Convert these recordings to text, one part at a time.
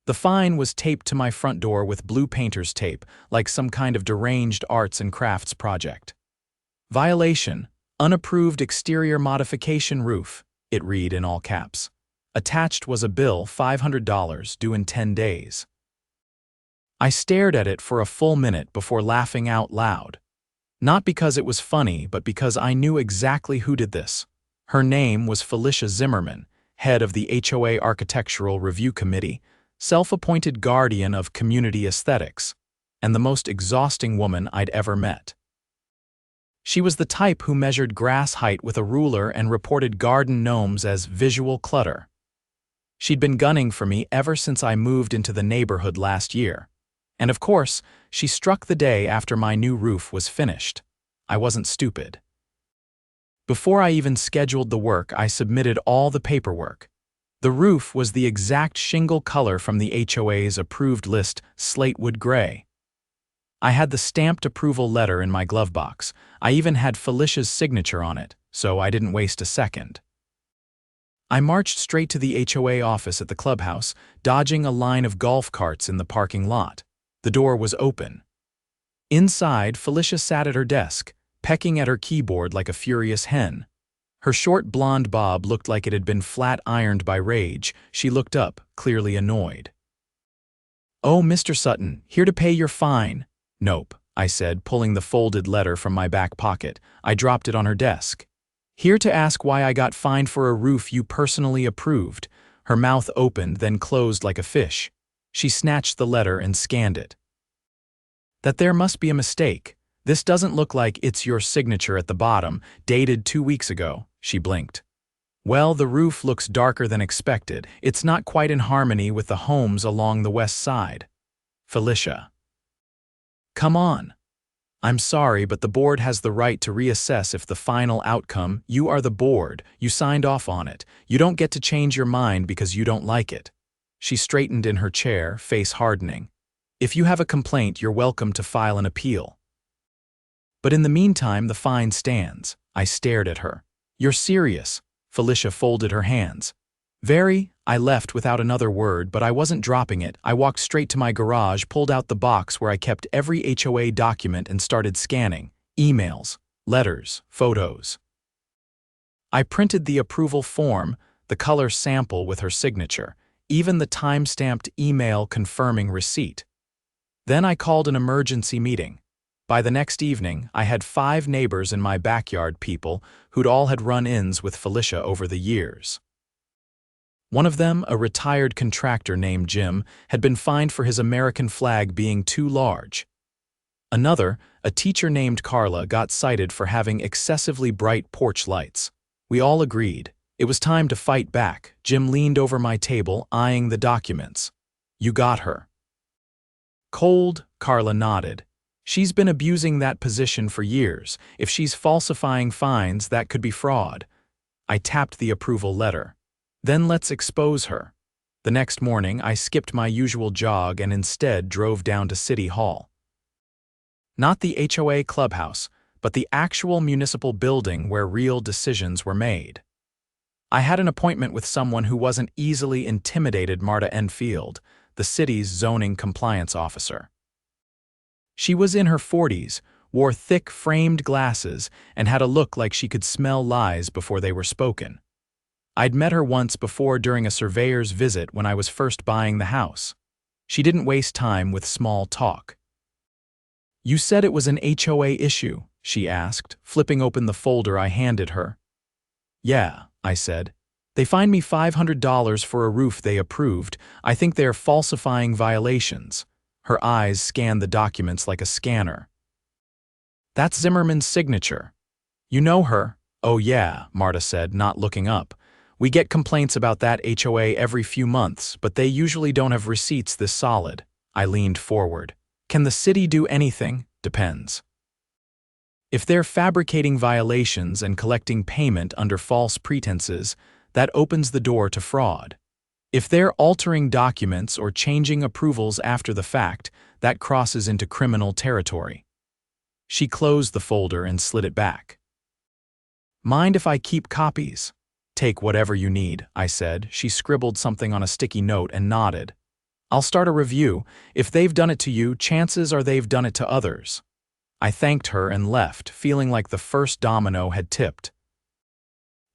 The fine was taped to my front door with blue painter's tape, like some kind of deranged arts and crafts project. Violation, unapproved exterior modification roof, it read in all caps. Attached was a bill, $500, due in 10 days. I stared at it for a full minute before laughing out loud. Not because it was funny, but because I knew exactly who did this. Her name was Felicia Zimmerman, head of the HOA Architectural Review Committee, self-appointed guardian of community aesthetics, and the most exhausting woman I'd ever met. She was the type who measured grass height with a ruler and reported garden gnomes as visual clutter. She'd been gunning for me ever since I moved into the neighborhood last year. And of course, she struck the day after my new roof was finished. I wasn't stupid. Before I even scheduled the work, I submitted all the paperwork. The roof was the exact shingle color from the HOA's approved list, slatewood gray. I had the stamped approval letter in my glove box. I even had Felicia's signature on it, so I didn't waste a second. I marched straight to the HOA office at the clubhouse, dodging a line of golf carts in the parking lot. The door was open. Inside, Felicia sat at her desk, pecking at her keyboard like a furious hen. Her short blonde bob looked like it had been flat-ironed by rage. She looked up, clearly annoyed. "Oh, Mr. Sutton, here to pay your fine." "Nope," I said, pulling the folded letter from my back pocket. I dropped it on her desk. "Here to ask why I got fined for a roof you personally approved." Her mouth opened, then closed like a fish. She snatched the letter and scanned it. "That there must be a mistake. This doesn't look like it's your signature at the bottom, dated 2 weeks ago." She blinked. "Well, the roof looks darker than expected. It's not quite in harmony with the homes along the west side." "Felicia. Come on. I'm sorry, but the board has the right to reassess if the final outcome, you are the board, you signed off on it. You don't get to change your mind because you don't like it." She straightened in her chair, face hardening. "If you have a complaint, you're welcome to file an appeal. But in the meantime, the fine stands." I stared at her. "You're serious?" Felicia folded her hands. "Very." I left without another word, but I wasn't dropping it. I walked straight to my garage, pulled out the box where I kept every HOA document and started scanning. Emails, letters, photos. I printed the approval form, the color sample with her signature, even the time-stamped email confirming receipt. Then I called an emergency meeting. By the next evening, I had 5 neighbors in my backyard, people who'd all had run-ins with Felicia over the years. One of them, a retired contractor named Jim, had been fined for his American flag being too large. Another, a teacher named Carla, got cited for having excessively bright porch lights. We all agreed. It was time to fight back. Jim leaned over my table, eyeing the documents. "You got her." "Cold," Carla nodded. "She's been abusing that position for years. If she's falsifying fines, that could be fraud." I tapped the approval letter. "Then let's expose her." The next morning, I skipped my usual jog and instead drove down to City Hall. Not the HOA clubhouse, but the actual municipal building where real decisions were made. I had an appointment with someone who wasn't easily intimidated, Marta Enfield, the city's zoning compliance officer. She was in her 40s, wore thick framed glasses, and had a look like she could smell lies before they were spoken. I'd met her once before during a surveyor's visit when I was first buying the house. She didn't waste time with small talk. "You said it was an HOA issue," she asked, flipping open the folder I handed her. "Yeah," I said. "They fined me $500 for a roof they approved. I think they're falsifying violations." Her eyes scanned the documents like a scanner. "That's Zimmerman's signature." "You know her?" "Oh yeah," Marta said, not looking up. "We get complaints about that HOA every few months, but they usually don't have receipts this solid." I leaned forward. "Can the city do anything?" "Depends. If they're fabricating violations and collecting payment under false pretenses, that opens the door to fraud. If they're altering documents or changing approvals after the fact, that crosses into criminal territory." She closed the folder and slid it back. "Mind if I keep copies?" "Take whatever you need," I said. She scribbled something on a sticky note and nodded. I'll start a review. If they've done it to you, chances are they've done it to others." I thanked her and left, feeling like the first domino had tipped.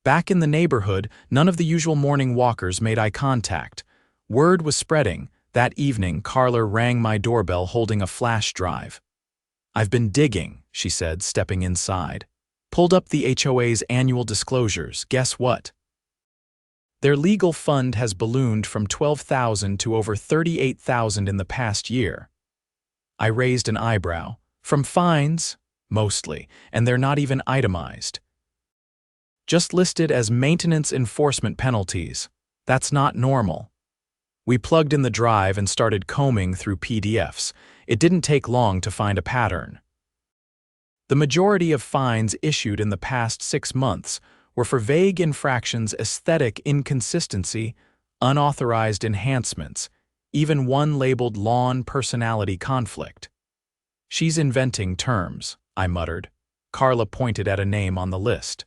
Back in the neighborhood, none of the usual morning walkers made eye contact. Word was spreading. That evening, Carla rang my doorbell holding a flash drive. "I've been digging," she said, stepping inside. "Pulled up the HOA's annual disclosures. Guess what? Their legal fund has ballooned from $12,000 to over $38,000 in the past year." I raised an eyebrow. "From fines?" "Mostly, and they're not even itemized. Just listed as maintenance enforcement penalties. That's not normal." We plugged in the drive and started combing through PDFs. It didn't take long to find a pattern. The majority of fines issued in the past 6 months were for vague infractions, aesthetic inconsistency, unauthorized enhancements, even one labeled lawn personality conflict. "She's inventing terms," I muttered. Carla pointed at a name on the list.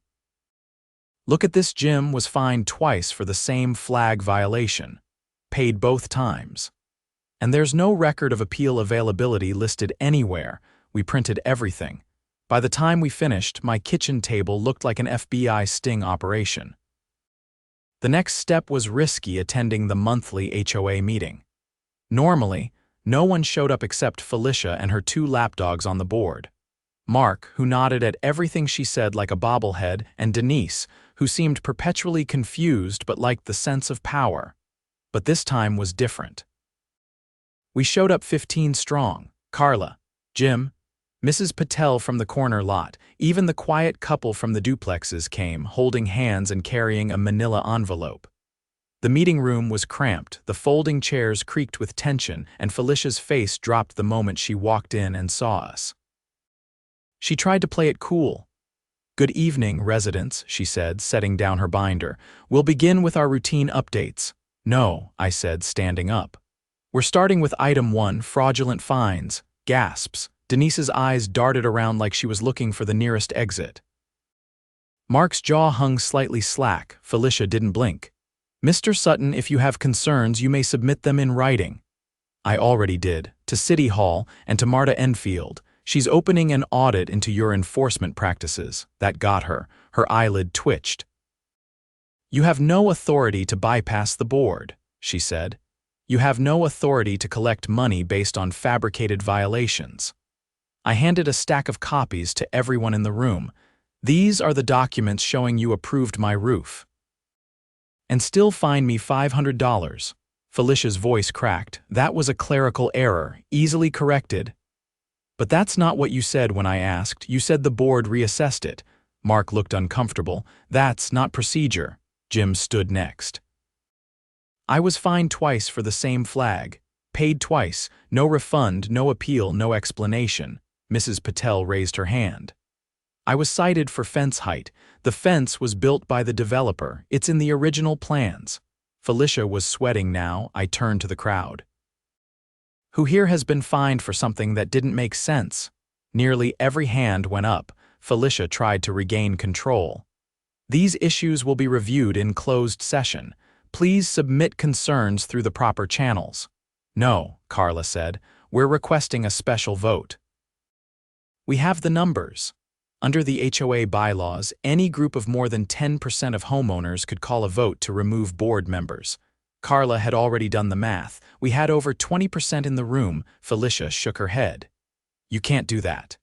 "Look at this. Jim was fined twice for the same flag violation. Paid both times. And there's no record of appeal availability listed anywhere. We printed everything. By the time we finished, my kitchen table looked like an FBI sting operation." The next step was risky: attending the monthly HOA meeting. Normally, no one showed up except Felicia and her 2 lapdogs on the board. Mark, who nodded at everything she said like a bobblehead, and Denise, who seemed perpetually confused but liked the sense of power. But this time was different. We showed up 15 strong: Carla, Jim, Mrs. Patel from the corner lot. Even the quiet couple from the duplexes came, holding hands and carrying a manila envelope. The meeting room was cramped, the folding chairs creaked with tension, and Felicia's face dropped the moment she walked in and saw us. She tried to play it cool. "Good evening, residents," she said, setting down her binder. "We'll begin with our routine updates." "No," I said, standing up. "We're starting with item 1, fraudulent fines." Gasps. Denise's eyes darted around like she was looking for the nearest exit. Mark's jaw hung slightly slack. Felicia didn't blink. "Mr. Sutton, if you have concerns, you may submit them in writing." I already did, to City Hall and to Marta Enfield. "She's opening an audit into your enforcement practices." That got her. Her eyelid twitched. "You have no authority to bypass the board," she said. "You have no authority to collect money based on fabricated violations." I handed a stack of copies to everyone in the room. "These are the documents showing you approved my roof. And still fine me $500. Felicia's voice cracked. "That was a clerical error, easily corrected." "But that's not what you said when I asked. You said the board reassessed it." Mark looked uncomfortable. "That's not procedure." Jim stood next. "I was fined twice for the same flag. Paid twice. No refund, no appeal, no explanation." Mrs. Patel raised her hand. "I was cited for fence height. The fence was built by the developer. It's in the original plans." Felicia was sweating now. I turned to the crowd. "Who here has been fined for something that didn't make sense?" Nearly every hand went up. Felicia tried to regain control. "These issues will be reviewed in closed session. Please submit concerns through the proper channels." "No," Carla said. "We're requesting a special vote." "We have the numbers." Under the HOA bylaws, any group of more than 10% of homeowners could call a vote to remove board members. Carla had already done the math. We had over 20% in the room. Felicia shook her head. "You can't do that."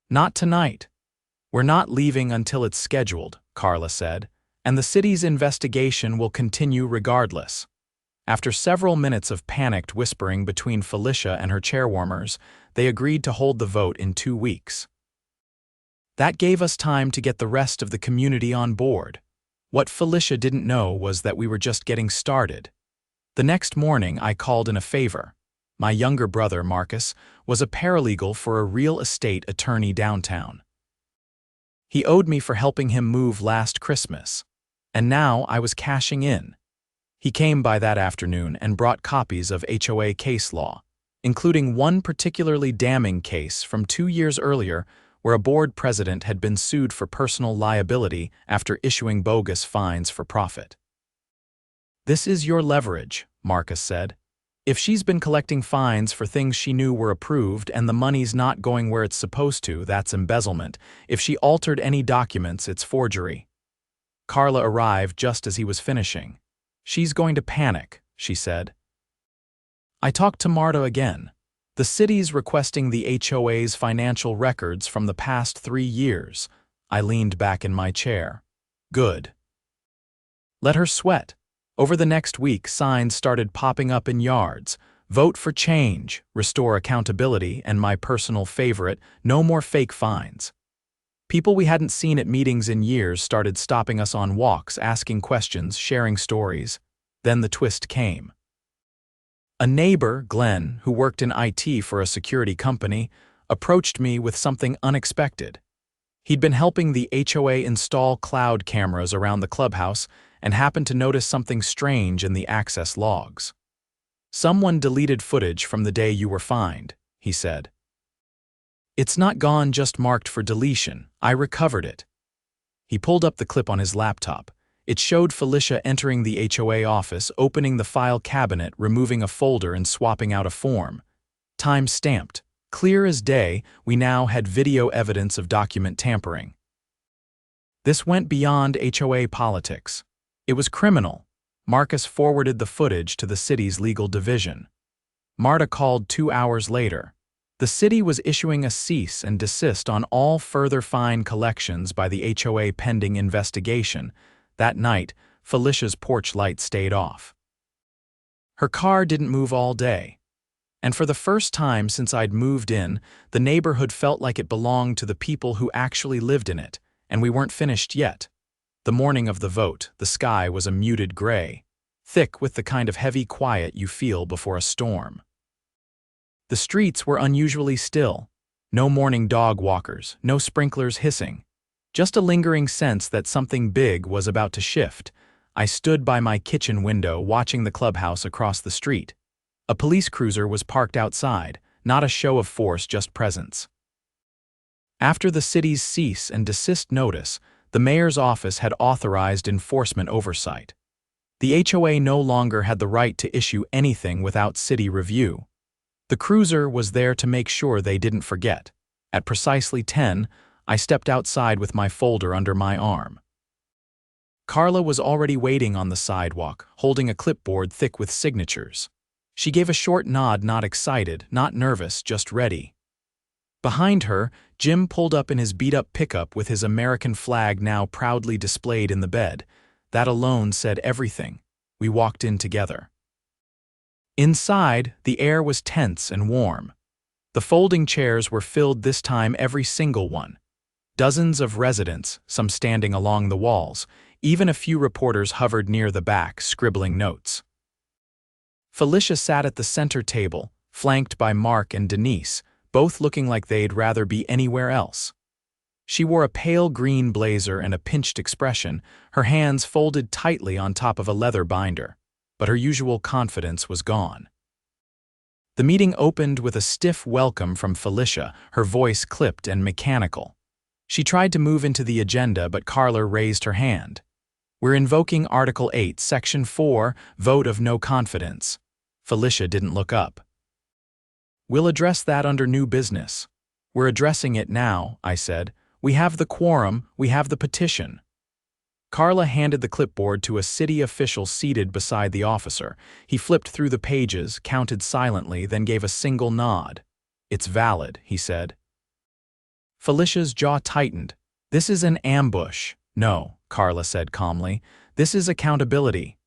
"Not tonight. We're not leaving until it's scheduled," Carla said, "and the city's investigation will continue regardless." After several minutes of panicked whispering between Felicia and her chairwarmers, they agreed to hold the vote in 2 weeks. That gave us time to get the rest of the community on board. What Felicia didn't know was that we were just getting started. The next morning, I called in a favor. My younger brother, Marcus, was a paralegal for a real estate attorney downtown. He owed me for helping him move last Christmas, and now I was cashing in. He came by that afternoon and brought copies of HOA case law, including one particularly damning case from 2 years earlier where a board president had been sued for personal liability after issuing bogus fines for profit. "This is your leverage," Marcus said. If she's been collecting fines for things she knew were approved and the money's not going where it's supposed to, that's embezzlement. If she altered any documents, it's forgery. Carla arrived just as he was finishing. She's going to panic, she said. I talked to Marta again. The city's requesting the HOA's financial records from the past 3 years. I leaned back in my chair. Good. Let her sweat. Over the next week, signs started popping up in yards. Vote for change, restore accountability, and my personal favorite, no more fake fines. People we hadn't seen at meetings in years started stopping us on walks, asking questions, sharing stories. Then the twist came. A neighbor, Glenn, who worked in IT for a security company, approached me with something unexpected. He'd been helping the HOA install cloud cameras around the clubhouse and happened to notice something strange in the access logs. Someone deleted footage from the day you were fined, he said. It's not gone, just marked for deletion. I recovered it. He pulled up the clip on his laptop. It showed Felicia entering the HOA office, opening the file cabinet, removing a folder and swapping out a form. Time stamped. Clear as day, we now had video evidence of document tampering. This went beyond HOA politics. It was criminal. Marcus forwarded the footage to the city's legal division. Marta called 2 hours later. The city was issuing a cease and desist on all further fine collections by the HOA pending investigation. That night, Felicia's porch light stayed off. Her car didn't move all day. And for the first time since I'd moved in, the neighborhood felt like it belonged to the people who actually lived in it, and we weren't finished yet. The morning of the vote, the sky was a muted gray, thick with the kind of heavy quiet you feel before a storm. The streets were unusually still. No morning dog walkers, no sprinklers hissing. Just a lingering sense that something big was about to shift. I stood by my kitchen window watching the clubhouse across the street. A police cruiser was parked outside, not a show of force, just presence. After the city's cease and desist notice, the mayor's office had authorized enforcement oversight. The HOA no longer had the right to issue anything without city review. The cruiser was there to make sure they didn't forget. At precisely 10, I stepped outside with my folder under my arm. Carla was already waiting on the sidewalk, holding a clipboard thick with signatures. She gave a short nod, not excited, not nervous, just ready. Behind her, Jim pulled up in his beat-up pickup with his American flag now proudly displayed in the bed. That alone said everything. We walked in together. Inside, the air was tense and warm. The folding chairs were filled, this time every single one. Dozens of residents, some standing along the walls. Even a few reporters hovered near the back, scribbling notes. Felicia sat at the center table, flanked by Mark and Denise, both looking like they'd rather be anywhere else. She wore a pale green blazer and a pinched expression, her hands folded tightly on top of a leather binder, but her usual confidence was gone. The meeting opened with a stiff welcome from Felicia, her voice clipped and mechanical. She tried to move into the agenda, but Carla raised her hand. We're invoking Article 8, Section 4, Vote of No Confidence. Felicia didn't look up. We'll address that under new business. We're addressing it now, I said. We have the quorum, we have the petition. Carla handed the clipboard to a city official seated beside the officer. He flipped through the pages, counted silently, then gave a single nod. It's valid, he said. Felicia's jaw tightened. This is an ambush. No, Carla said calmly. This is accountability.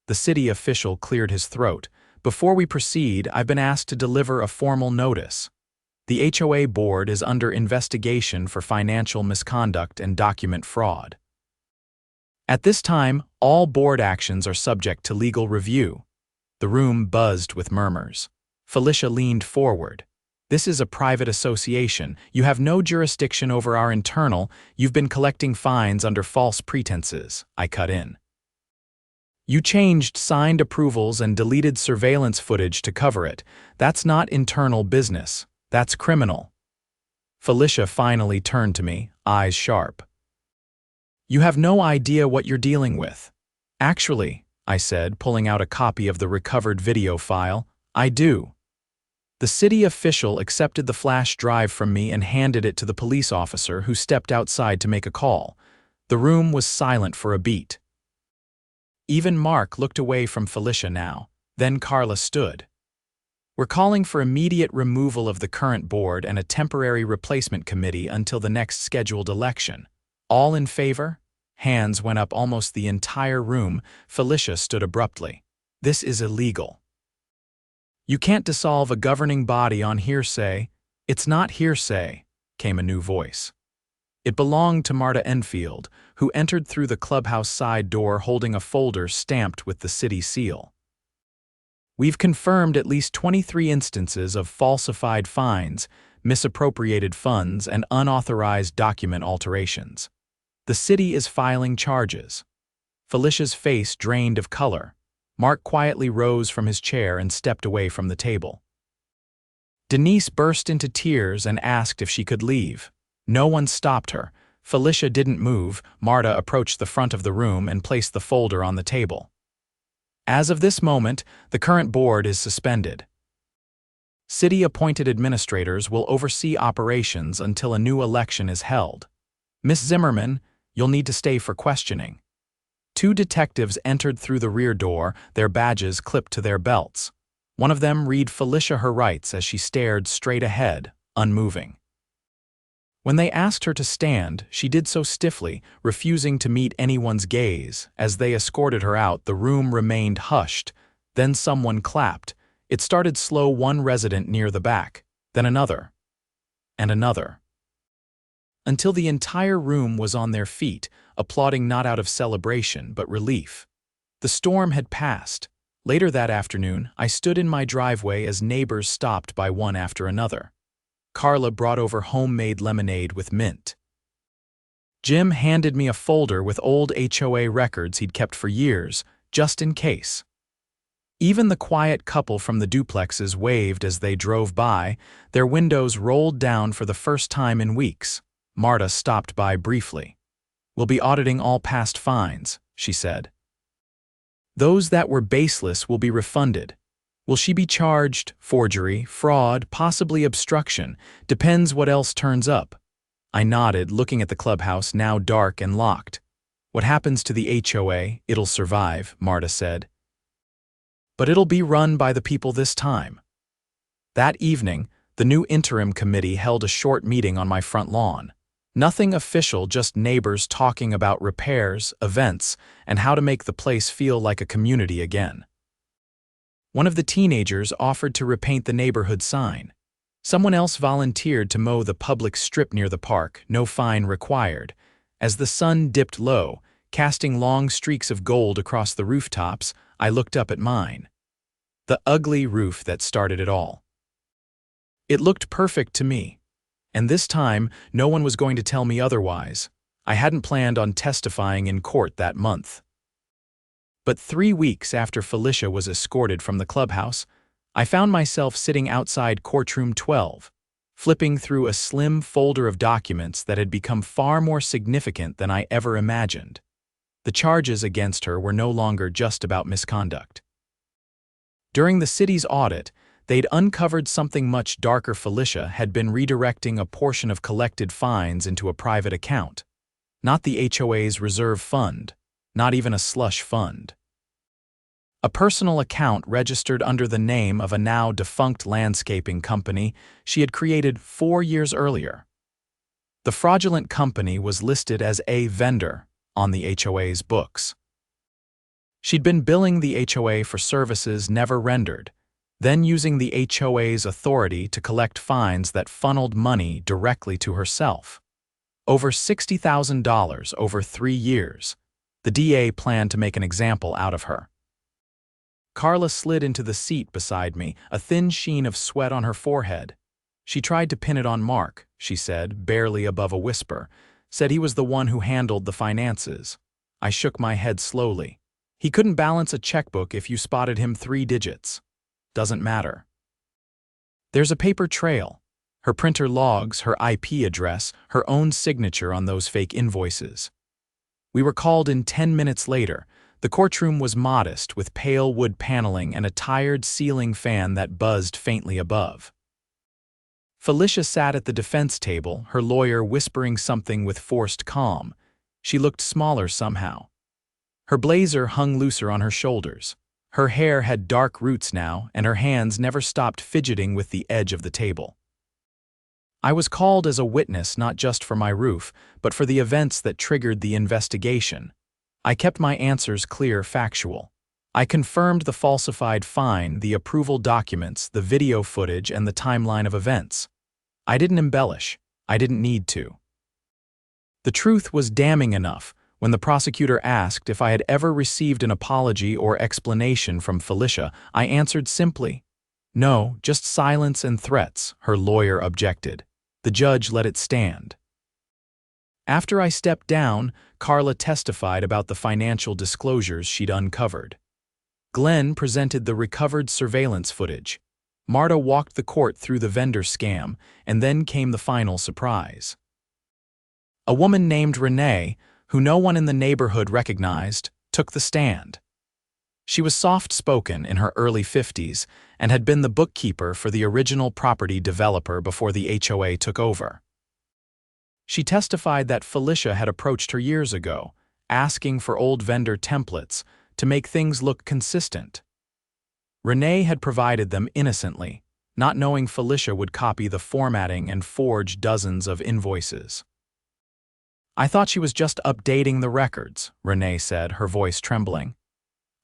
The city official cleared his throat. Before we proceed, I've been asked to deliver a formal notice. The HOA board is under investigation for financial misconduct and document fraud. At this time, all board actions are subject to legal review. The room buzzed with murmurs. Felicia leaned forward. This is a private association. You have no jurisdiction over our internal. You've been collecting fines under false pretenses. I cut in. You changed signed approvals and deleted surveillance footage to cover it. That's not internal business. That's criminal. Felicia finally turned to me, eyes sharp. You have no idea what you're dealing with. Actually, I said, pulling out a copy of the recovered video file. I do. The city official accepted the flash drive from me and handed it to the police officer, who stepped outside to make a call. The room was silent for a beat. Even Mark looked away from Felicia now. Then Carla stood. We're calling for immediate removal of the current board and a temporary replacement committee until the next scheduled election. All in favor? Hands went up almost the entire room. Felicia stood abruptly. This is illegal. You can't dissolve a governing body on hearsay. It's not hearsay, came a new voice. It belonged to Marta Enfield, who entered through the clubhouse side door holding a folder stamped with the city seal. We've confirmed at least 23 instances of falsified fines, misappropriated funds, and unauthorized document alterations. The city is filing charges. Felicia's face drained of color. Mark quietly rose from his chair and stepped away from the table. Denise burst into tears and asked if she could leave. No one stopped her. Felicia didn't move. Marta approached the front of the room and placed the folder on the table. As of this moment, the current board is suspended. City-appointed administrators will oversee operations until a new election is held. Miss Zimmerman, you'll need to stay for questioning. 2 detectives entered through the rear door, their badges clipped to their belts. One of them read Felicia her rights as she stared straight ahead, unmoving. When they asked her to stand, she did so stiffly, refusing to meet anyone's gaze. As they escorted her out, the room remained hushed. Then someone clapped. It started slow, one resident near the back, then another, and another, until the entire room was on their feet, applauding not out of celebration but relief. The storm had passed. Later that afternoon, I stood in my driveway as neighbors stopped by one after another. Carla brought over homemade lemonade with mint. Jim handed me a folder with old HOA records he'd kept for years, just in case. Even the quiet couple from the duplexes waved as they drove by, their windows rolled down for the first time in weeks. Marta stopped by briefly. We'll be auditing all past fines, she said. Those that were baseless will be refunded. Will she be charged? Forgery, fraud, possibly obstruction. Depends what else turns up. I nodded, looking at the clubhouse, now dark and locked. What happens to the HOA? It'll survive, Marta said. But it'll be run by the people this time. That evening, the new interim committee held a short meeting on my front lawn. Nothing official, just neighbors talking about repairs, events, and how to make the place feel like a community again. One of the teenagers offered to repaint the neighborhood sign. Someone else volunteered to mow the public strip near the park, no fine required. As the sun dipped low, casting long streaks of gold across the rooftops, I looked up at mine. The ugly roof that started it all. It looked perfect to me. And this time, no one was going to tell me otherwise. I hadn't planned on testifying in court that month. But 3 weeks after Felicia was escorted from the clubhouse, I found myself sitting outside courtroom 12, flipping through a slim folder of documents that had become far more significant than I ever imagined. The charges against her were no longer just about misconduct. During the city's audit, they'd uncovered something much darker. Felicia had been redirecting a portion of collected fines into a private account. Not the HOA's reserve fund, not even a slush fund. A personal account registered under the name of a now defunct landscaping company she had created 4 years earlier. The fraudulent company was listed as a vendor on the HOA's books. She'd been billing the HOA for services never rendered, then using the HOA's authority to collect fines that funneled money directly to herself. Over $60,000 over 3 years. The DA planned to make an example out of her. Carla slid into the seat beside me, a thin sheen of sweat on her forehead. She tried to pin it on Mark, she said, barely above a whisper, said he was the one who handled the finances. I shook my head slowly. He couldn't balance a checkbook if you spotted him 3 digits. Doesn't matter. There's a paper trail. Her printer logs, her IP address, her own signature on those fake invoices. We were called in 10 minutes later. The courtroom was modest, with pale wood paneling and a tired ceiling fan that buzzed faintly above. Felicia sat at the defense table, her lawyer whispering something with forced calm. She looked smaller somehow. Her blazer hung looser on her shoulders. Her hair had dark roots now, and her hands never stopped fidgeting with the edge of the table. I was called as a witness not just for my roof, but for the events that triggered the investigation. I kept my answers clear, factual. I confirmed the falsified fine, the approval documents, the video footage, and the timeline of events. I didn't embellish. I didn't need to. The truth was damning enough. When the prosecutor asked if I had ever received an apology or explanation from Felicia, I answered simply, "No, just silence and threats," her lawyer objected. The judge let it stand. After I stepped down, Carla testified about the financial disclosures she'd uncovered. Glenn presented the recovered surveillance footage. Marta walked the court through the vendor scam, and then came the final surprise. A woman named Renee, who no one in the neighborhood recognized, took the stand. She was soft-spoken, in her early 50s, and had been the bookkeeper for the original property developer before the HOA took over. She testified that Felicia had approached her years ago, asking for old vendor templates to make things look consistent. Renee had provided them innocently, not knowing Felicia would copy the formatting and forge dozens of invoices. "I thought she was just updating the records," Renee said, her voice trembling.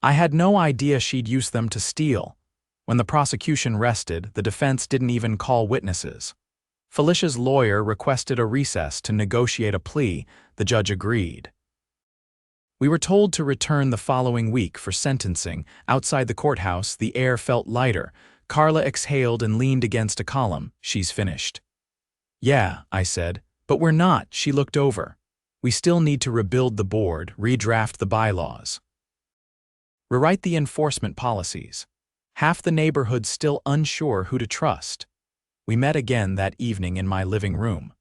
"I had no idea she'd use them to steal." When the prosecution rested, the defense didn't even call witnesses. Felicia's lawyer requested a recess to negotiate a plea. The judge agreed. We were told to return the following week for sentencing. Outside the courthouse, the air felt lighter. Carla exhaled and leaned against a column. "She's finished." "Yeah," I said, "but we're not." She looked over. "We still need to rebuild the board, redraft the bylaws, rewrite the enforcement policies. Half the neighborhood's still unsure who to trust." We met again that evening in my living room.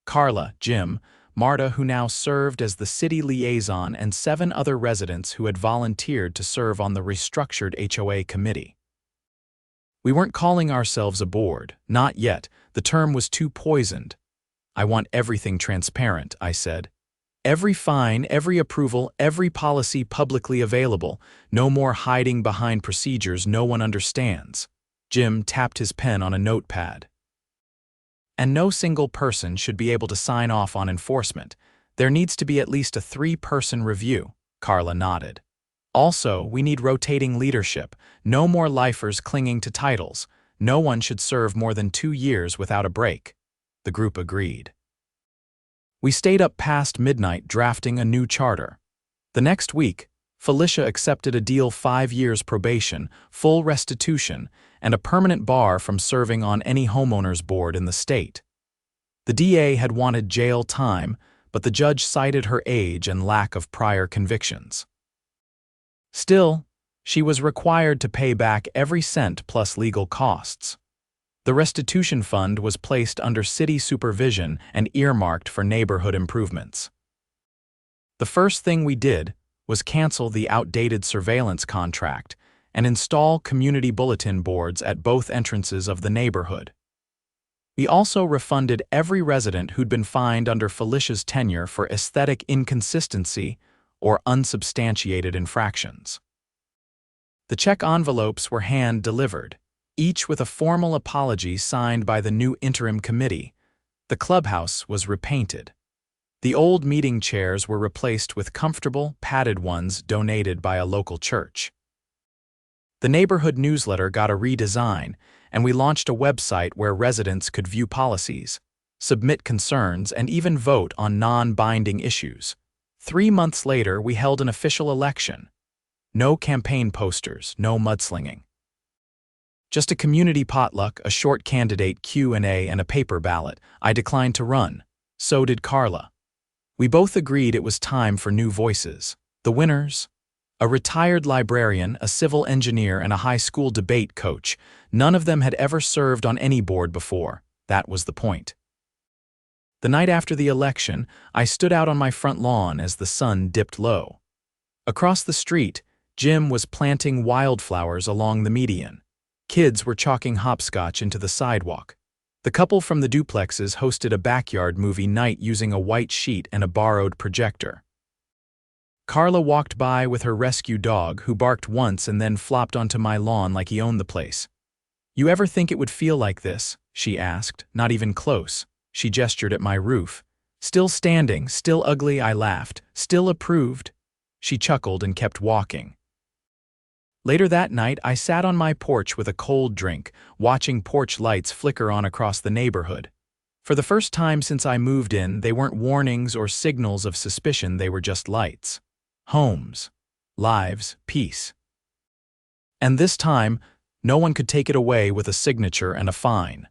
Carla, Jim, Marta, who now served as the city liaison, and 7 other residents who had volunteered to serve on the restructured HOA committee. We weren't calling ourselves a board, not yet. The term was too poisoned. "I want everything transparent," I said. "Every fine, every approval, every policy publicly available. No more hiding behind procedures no one understands." Jim tapped his pen on a notepad. "And no single person should be able to sign off on enforcement. There needs to be at least a 3-person review." Carla nodded. "Also, we need rotating leadership. No more lifers clinging to titles. No one should serve more than 2 years without a break." The group agreed. We stayed up past midnight drafting a new charter. The next week, Felicia accepted a deal: 5 years probation, full restitution, and a permanent bar from serving on any homeowner's board in the state. The DA had wanted jail time, but the judge cited her age and lack of prior convictions. Still, she was required to pay back every cent plus legal costs. The restitution fund was placed under city supervision and earmarked for neighborhood improvements. The first thing we did was cancel the outdated surveillance contract and install community bulletin boards at both entrances of the neighborhood. We also refunded every resident who'd been fined under Felicia's tenure for aesthetic inconsistency or unsubstantiated infractions. The check envelopes were hand-delivered, each with a formal apology signed by the new interim committee. The clubhouse was repainted. The old meeting chairs were replaced with comfortable, padded ones donated by a local church. The neighborhood newsletter got a redesign, and we launched a website where residents could view policies, submit concerns, and even vote on non-binding issues. 3 months later, we held an official election. No campaign posters, no mudslinging. Just a community potluck, a short candidate Q&A, and a paper ballot. I declined to run. So did Carla. We both agreed it was time for new voices. The winners? A retired librarian, a civil engineer, and a high school debate coach. None of them had ever served on any board before. That was the point. The night after the election, I stood out on my front lawn as the sun dipped low. Across the street, Jim was planting wildflowers along the median. Kids were chalking hopscotch into the sidewalk. The couple from the duplexes hosted a backyard movie night using a white sheet and a borrowed projector. Carla walked by with her rescue dog, who barked once and then flopped onto my lawn like he owned the place. "You ever think it would feel like this?" she asked. "Not even close." She gestured at my roof. "Still standing, still ugly," I laughed. "Still approved." She chuckled and kept walking. Later that night, I sat on my porch with a cold drink, watching porch lights flicker on across the neighborhood. For the first time since I moved in, they weren't warnings or signals of suspicion, they were just lights. Homes. Lives. Peace. And this time, no one could take it away with a signature and a fine.